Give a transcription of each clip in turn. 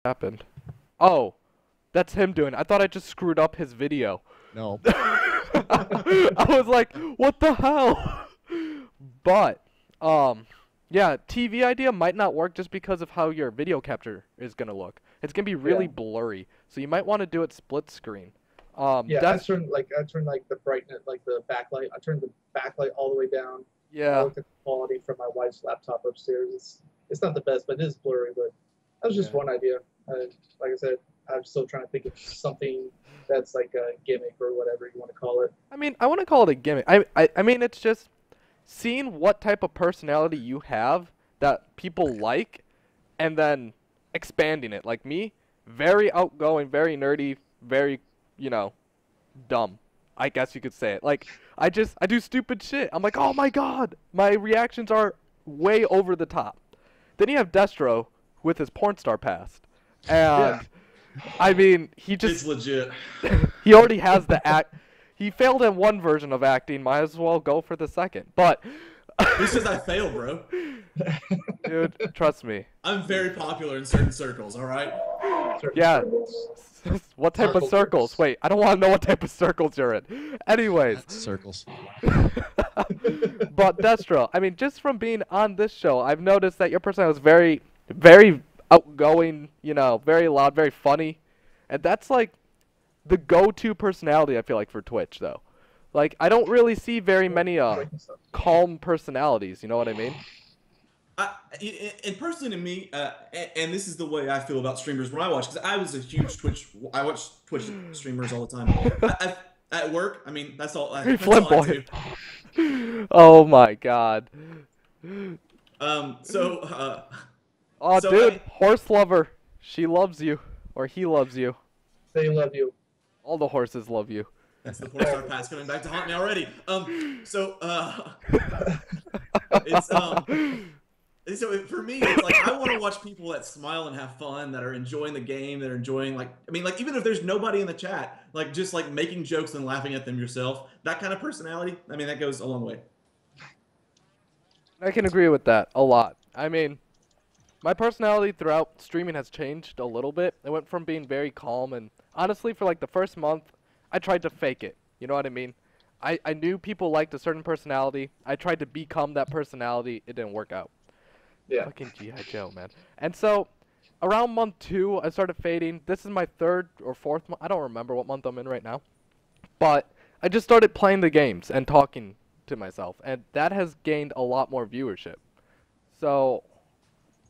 happened? Oh, that's him doing it. I thought I just screwed up his video. No. I was like, what the hell? But, yeah, TV idea might not work just because of how your video capture is gonna look. It's gonna be really blurry, so you might want to do it split screen. Yeah, I turned like the brightness, like the backlight. I turned the backlight all the way down. I yeah. looked at the quality from my wife's laptop upstairs. It's not the best, but it is blurry. But that was just one idea. Like I said, I'm still trying to think of something that's like a gimmick or whatever you want to call it. I mean, I want to call it a gimmick. I mean, it's just seeing what type of personality you have that people like, and then expanding it. Like me, very outgoing, very nerdy, very, dumb. I guess you could say it. Like, I do stupid shit. I'm like, oh my god, my reactions are way over the top. Then you have Destro with his porn star past, and I mean, It's legit. he already has the act. He failed in one version of acting. Might as well go for the second. But Who says I failed, bro? dude, trust me. I'm very popular in certain circles. All right. Yeah. What type of circles? Wait, I don't want to know what type of circles you're in. Anyways. Circles. But Destro, I mean, just from being on this show, I've noticed that your personality is very, very outgoing, very loud, very funny. And that's like the go-to personality, I feel like, for Twitch, though. Like, I don't really see very many calm personalities, you know what I mean? And personally to me, and this is the way I feel about streamers when I watch, because I was a huge I watch Twitch streamers all the time. At work, I mean, that's all. That's all I do. Oh my god. Oh, dude, horse lover. She loves you, or he loves you. They love you. All the horses love you. That's the porn star pass coming back to haunt me already. So for me, it's like I want to watch people that smile and have fun, that are enjoying the game, that are enjoying even if there's nobody in the chat, like just like making jokes and laughing at them yourself. That kind of personality, I mean, that goes a long way. I can agree with that a lot. I mean, my personality throughout streaming has changed a little bit. It went from being very calm, and honestly, for like the first month, I tried to fake it. You know what I mean? I knew people liked a certain personality. I tried to become that personality. It didn't work out. Yeah. Fucking G.I. Joe, man. And so, around month 2, I started fading. This is my 3rd or 4th month. I don't remember what month I'm in right now. But I just started playing the games and talking to myself. And that has gained a lot more viewership. So,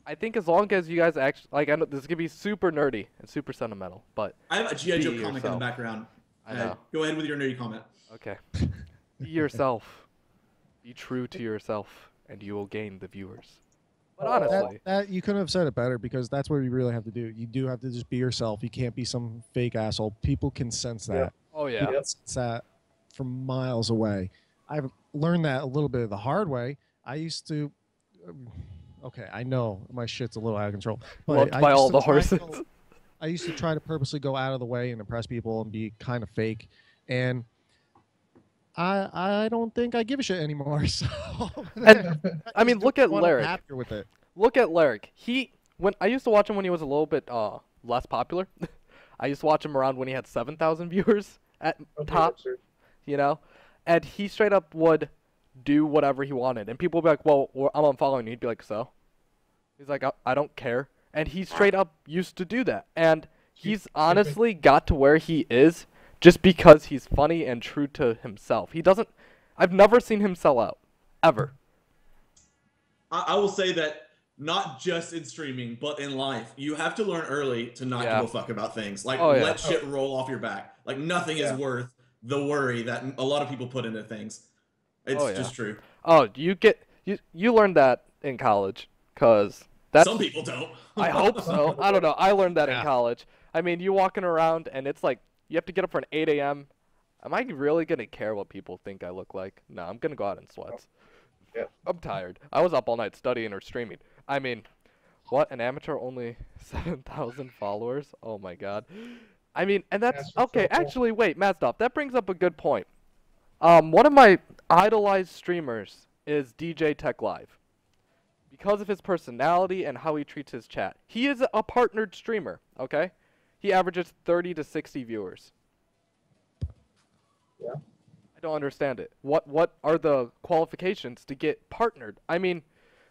I think as long as you guys actually... Like, I know this is going to be super nerdy and super sentimental, but... I have a G.I. Joe comic in the background. I know. Go ahead with your nerdy comment. Okay. Be yourself. Be true to yourself, and you will gain the viewers. But honestly, that you couldn't have said it better, because that's what you really have to do. You do have to just be yourself. You can't be some fake asshole. People can sense that. Yeah. Oh yeah. People can sense that from miles away. I've learned that a little bit the hard way. I used to. Okay, I know my shit's a little out of control. But Loved by all the horses. I used to try to purposely go out of the way and impress people and be kind of fake, and I don't think I give a shit anymore. So, And I mean, look at I'm Lyric. happier with it. Look at Lyric. When I used to watch him when he was a little bit less popular. I used to watch him around when he had 7,000 viewers at top, and he straight up would do whatever he wanted, and people would be like, "Well, I'm unfollowing you." He'd be like, "So?" He's like, "I don't care," and he straight up used to do that, and he's honestly got to where he is just because he's funny and true to himself. I've never seen him sell out, ever. I will say that not just in streaming, but in life, you have to learn early to not give a fuck about things. Like, let shit roll off your back. Like, nothing is worth the worry that a lot of people put into things. It's just true. Oh, you learned that in college, cause some people don't. I hope so. I don't know. I learned that in college. I mean, you walking around and it's like you have to get up for an 8 a.m. Am I really gonna care what people think I look like? No, I'm gonna go out in sweats. Yeah. I'm tired. I was up all night studying or streaming. I mean, what? An amateur, only 7,000 followers? Oh my god. I mean, and that's okay. Actually, wait, Mazdov, that brings up a good point. One of my idolized streamers is DJ Tech Live. because of his personality and how he treats his chat. He is a partnered streamer, okay? He averages 30 to 60 viewers. Yeah. I don't understand it. What are the qualifications to get partnered? I mean,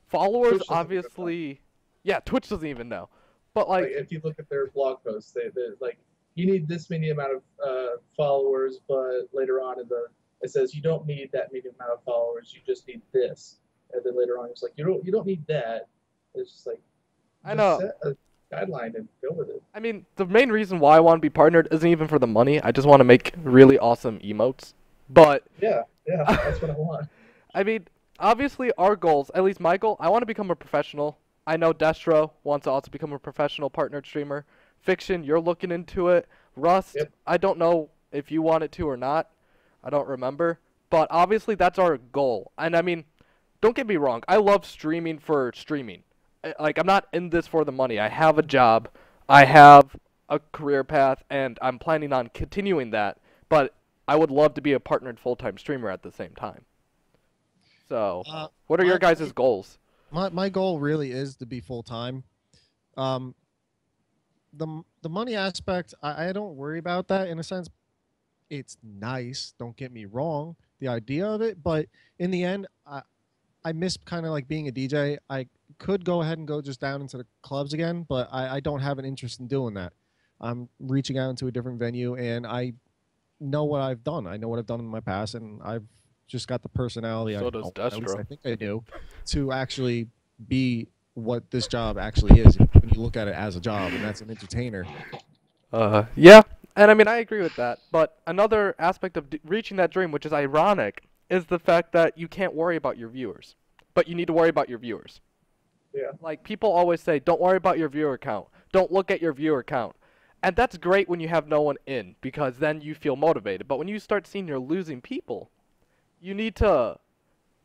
followers obviously. Yeah, Twitch doesn't even know. But like if you look at their blog posts, they like, you need this many amount of followers, but later on it says you don't need that many amount of followers. You just need this, and then later on it's like you don't need that. It's just like, I know. Set a guideline and go with it. I mean, the main reason why I want to be partnered isn't even for the money. I just want to make really awesome emotes. But yeah, that's what I want. I mean, obviously our goals, at least my goal, I want to become a professional. I know Destro wants to also become a professional partnered streamer. Fiction, you're looking into it. Rust, yep. I don't know if you want it to or not. I don't remember. But obviously that's our goal. And I mean, don't get me wrong. I love streaming for streaming. Like, I'm not in this for the money. I have a job. I have a career path, and I'm planning on continuing that. But I would love to be a partnered full-time streamer at the same time. So, what are your guys' goals? My goal really is to be full-time. The money aspect, I don't worry about that in a sense. It's nice, don't get me wrong, the idea of it, but in the end, I miss kind of like being a DJ. I could go ahead and go just down into the clubs again, but I don't have an interest in doing that. I'm reaching out into a different venue, and I know what I've done. I know what I've done in my past, and I've just got the personality. So does Destro. At least I think I do, to actually be what this job actually is when you look at it as a job, and that's an entertainer. Yeah, and I mean, I agree with that. But another aspect of reaching that dream, which is ironic, is the fact that you can't worry about your viewers, but you need to worry about your viewers. Yeah. Like, people always say, don't worry about your viewer count. Don't look at your viewer count. And that's great when you have no one in, because then you feel motivated. But when you start seeing you're losing people, you need to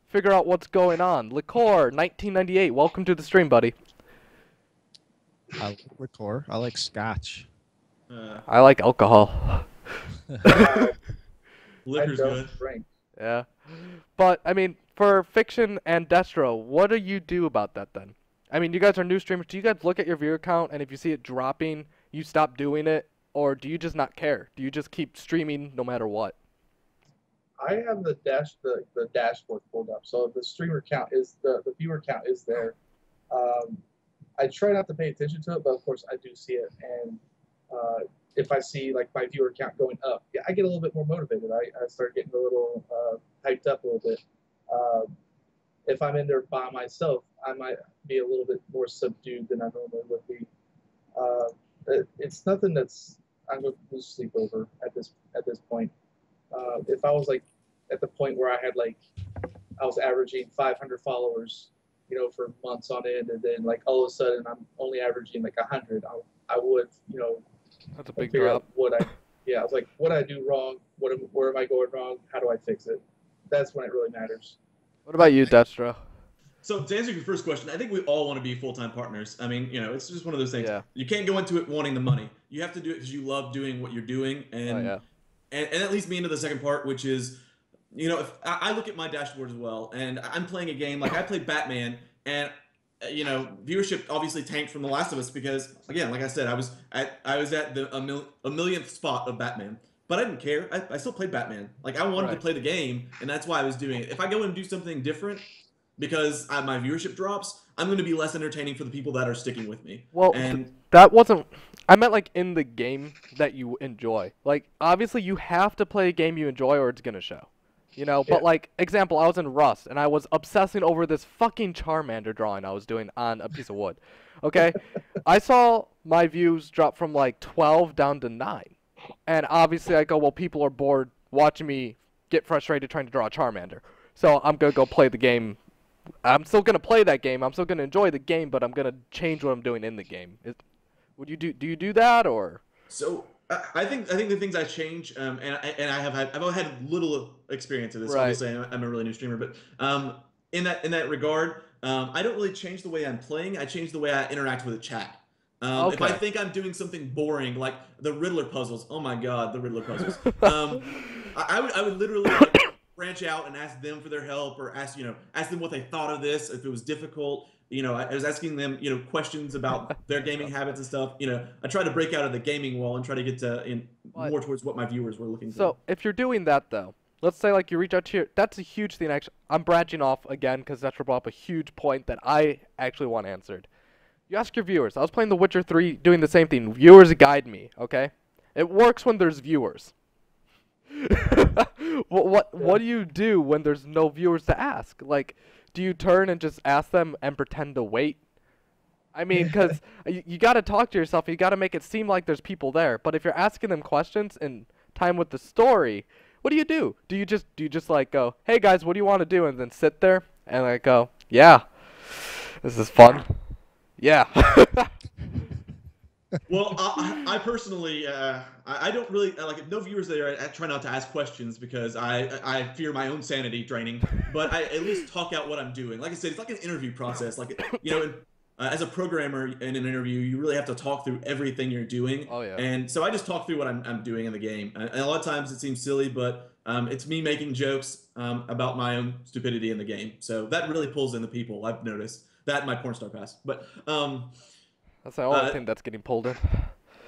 figure out what's going on. Liqueur, 1998, welcome to the stream, buddy. I like liqueur. I like scotch. I like alcohol. Liquor's good. Drink. Yeah. But, I mean, for Fiction and Destro, what do you do about that then? I mean, you guys are new streamers. Do you guys look at your viewer count, and if you see it dropping, you stop doing it? Or do you just not care? Do you just keep streaming no matter what? I have the dashboard pulled up, so the streamer count is the viewer count is there. I try not to pay attention to it, but of course I do see it, and if I see like my viewer count going up, yeah, I get a little bit more motivated. I start getting a little hyped up a little bit. If I'm in there by myself, I might be a little bit more subdued than I normally would be. It's nothing that's I'm going to lose sleep over at this point. If I was like at the point where I was averaging 500 followers, you know, for months on end, and then like all of a sudden I'm only averaging like 100, I would, you know, that's a big drop. I was like, what I do wrong? Where am I going wrong? How do I fix it? That's when it really matters. What about you, Destro? So to answer your first question, I think we all want to be full-time partners. I mean, you know, it's just one of those things. Yeah. You can't go into it wanting the money. You have to do it because you love doing what you're doing. And, and that leads me into the second part, which is, you know, if I look at my dashboard as well, and I'm playing a game, like I played Batman, and, you know, viewership obviously tanked from The Last of Us because, again, like I said, I was at the a millionth spot of Batman. But I didn't care. I still played Batman. Like, I wanted to play the game, and that's why I was doing it. If I go and do something different because my viewership drops, I'm going to be less entertaining for the people that are sticking with me. Well, that wasn't... I meant, like, in the game that you enjoy. Like, obviously, you have to play a game you enjoy or it's going to show. You know? But, like, example, I was in Rust, and I was obsessing over this fucking Charmander drawing I was doing on a piece of wood. Okay? I saw my views drop from, like, 12 down to 9. And obviously I go, well, people are bored watching me get frustrated trying to draw a Charmander. So I'm going to go play the game. I'm still going to play that game. I'm still going to enjoy the game, but I'm going to change what I'm doing in the game. Do you do that, or? So I think the things I change, and I've had little experience of this. Obviously, I'm a really new streamer, but in that regard, I don't really change the way I'm playing. I change the way I interact with the chat. If I think I'm doing something boring, like the Riddler puzzles, oh my god, the Riddler puzzles, I would literally branch out and ask them for their help, or ask them what they thought of this, if it was difficult. I was asking them, questions about their gaming habits and stuff. I try to break out of the gaming wall and try to get to more towards what my viewers were looking for. So if you're doing that though, let's say like you reach out to that's a huge thing. Actually, I'm branching off again because that's brought up a huge point that I actually want answered. You ask your viewers. I was playing The Witcher 3, doing the same thing. Viewers guide me. Okay, it works when there's viewers. What do you do when there's no viewers to ask? Like, do you turn and just ask them and pretend to wait? I mean, because you got to talk to yourself. You got to make it seem like there's people there. But if you're asking them questions in time with the story, what do you do? Do you just like go, hey guys, what do you want to do? And then sit there and like go, yeah, this is fun. Yeah. Well, I personally, I don't really like if no viewers there. I try not to ask questions because I fear my own sanity draining. But I at least talk out what I'm doing. Like I said, it's like an interview process. Like as a programmer in an interview, you really have to talk through everything you're doing. Oh yeah. And so I just talk through what I'm doing in the game. And a lot of times it seems silly, but it's me making jokes about my own stupidity in the game. So that really pulls in the people. I've noticed that in my porn star pass. But that's the only thing that's getting pulled in.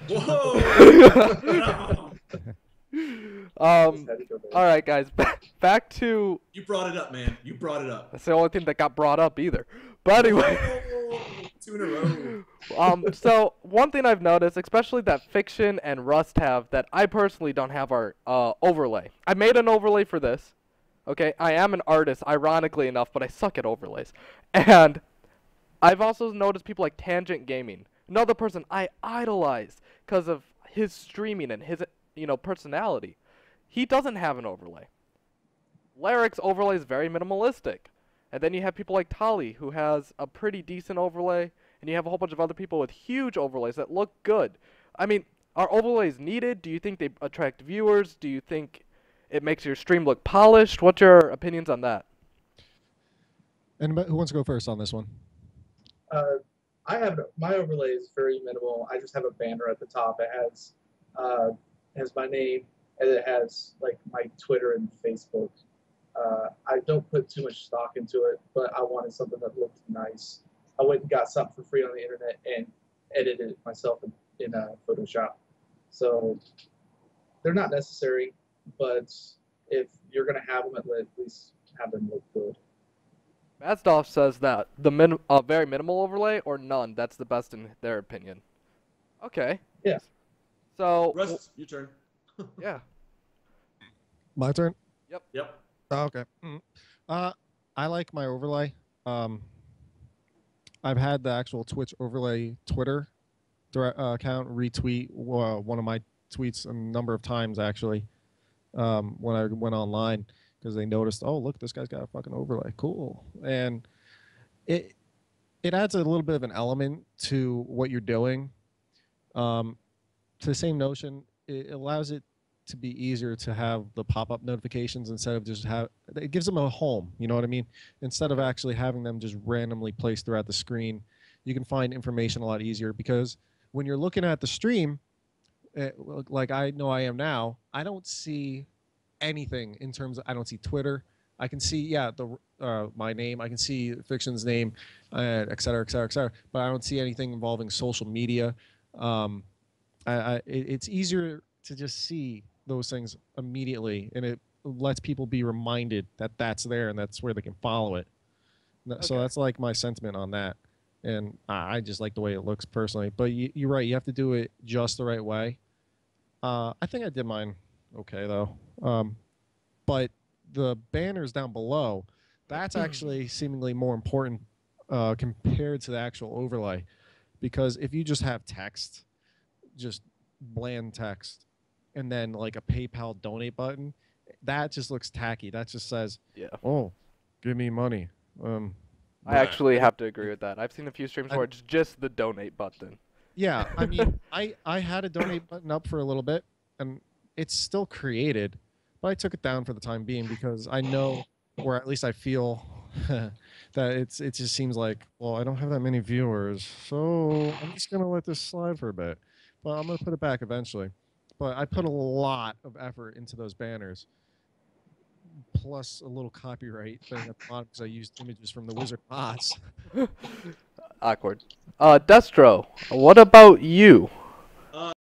Whoa! All right, guys, back to. You brought it up, man. You brought it up. That's the only thing that got brought up either. But anyway. 2 in a row. So one thing I've noticed, especially that Fiction and Rust have, that I personally don't have, are overlay. I made an overlay for this. Okay, I am an artist, ironically enough, but I suck at overlays. And I've also noticed people like Tangent Gaming, another person I idolize because of his streaming and his personality. He doesn't have an overlay. Lyric's overlay is very minimalistic. And then you have people like Tali, who has a pretty decent overlay, and you have a whole bunch of other people with huge overlays that look good. I mean, are overlays needed? Do you think they attract viewers? Do you think it makes your stream look polished? What's your opinions on that? And who wants to go first on this one? My overlay is very minimal. I just have a banner at the top. It has my name, and it has like my Twitter and Facebook. I don't put too much stock into it, but I wanted something that looked nice. I went and got something for free on the internet and edited it myself in Photoshop. So they're not necessary, but if you're gonna have them, at least have them look good. Mazdov says that the very minimal overlay or none, that's the best in their opinion. Okay. Yeah. So Russ, your turn. Yeah. My turn? Yep. Oh, okay. I like my overlay. I've had the actual Twitch overlay Twitter account retweet one of my tweets a number of times actually when I went online because they noticed, oh look, this guy's got a fucking overlay, cool, and it adds a little bit of an element to what you're doing. To the same notion, it allows it to be easier to have the pop-up notifications instead of just it gives them a home, you know what I mean? Instead of actually having them just randomly placed throughout the screen, you can find information a lot easier because when you're looking at the stream, like I know I am now, I don't see anything in terms of, I don't see Twitter. I can see, my name, I can see Fiction's name, et cetera, et cetera, et cetera, but I don't see anything involving social media. It's easier to just see those things immediately, and it lets people be reminded that that's there and that's where they can follow it. Okay. So that's like my sentiment on that, and I just like the way it looks personally. But you're right, you have to do it just the right way. I think I did mine okay though. But the banners down below, that's actually seemingly more important compared to the actual overlay, because if you just have text, just bland text, and then like a PayPal donate button, that just looks tacky. That just says, oh, give me money. I actually have to agree with that. I've seen a few streams where it's just the donate button. Yeah, I mean, I had a donate button up for a little bit, and it's still created, but I took it down for the time being because I know, or at least I feel, that it just seems like, well, I don't have that many viewers, so I'm just gonna let this slide for a bit. But I'm gonna put it back eventually. But I put a lot of effort into those banners. plus a little copyright thing at the bottom because I used images from the Wizard Mods. Awkward. Destro, what about you?